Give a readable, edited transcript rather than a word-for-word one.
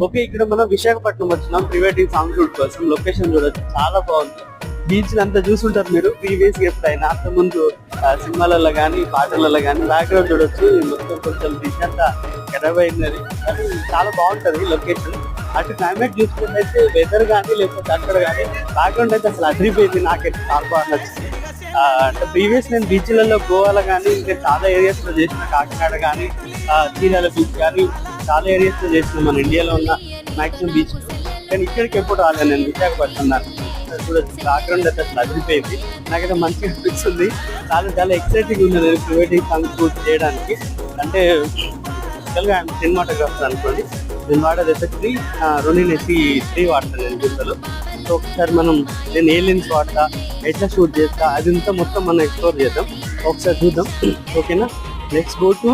Okay, ఇక్కడ మనం విశాఖపట్నం వచ్చినాం ప్రీ వెడ్డింగ్ సాంగ్ షూట్ కోసం. లొకేషన్ చూడొచ్చు, చాలా బాగుంది. బీచ్ అంతా చూసుంటారు మీరు ప్రీవియస్ ఎప్పుడైనా, అంత ముందు సినిమాలలో కానీ పాటలలో కానీ. బ్యాక్గ్రౌండ్ చూడొచ్చు, మొత్తం కొంచెం బీచ్ అంతా ఖరాబ్ అయినది, కానీ చాలా బాగుంటది లొకేషన్. అటు క్లైమేట్ చూసుకున్నట్టయితే వెదర్ కానీ లేకపోతే అక్కడ కానీ బ్యాక్గ్రౌండ్ అయితే అసలు అదిరిపోయింది. నాకైతే చాలా బాగా నచ్చింది. అంటే ప్రీవియస్ నేను బీచ్లలో గోవాలో కానీ ఇంకా చాలా ఏరియాస్ లో చేసిన, కాకినాడ కానీ చీరాల బీచ్ కానీ చాలా ఏరియాస్ లో చేసిన మన ఇండియాలో ఉన్న మాక్సిమం బీచ్. కానీ ఇక్కడికి ఎప్పుడు రాలేదు నేను, విశాఖపట్నం. చూడొచ్చు బ్యాక్గ్రౌండ్ అయితే అసలు అదిరిపోయింది. నాకైతే మంచిగా అనిపిస్తుంది, చాలా చాలా ఎక్సైటింగ్ ఉంది నేను ప్రీ వెడ్డింగ్ సాంగ్ షూట్ చేయడానికి. అంటే యాక్చువల్గా ఆయన సినిమాటోగ్రాఫర్ అనుకోండి, నేను వాడేది ఎఫెక్ట్ని రొనిన్ SE3 వాడతాను నేను గుంతలు. సో ఒకసారి నేను ఏ లెన్స్ వాడతా, ఎట్లా షూట్ చేస్తా, అది మొత్తం మనం ఎక్స్ప్లోర్ చేద్దాం. ఒకసారి చూద్దాం, ఓకేనా? Next go to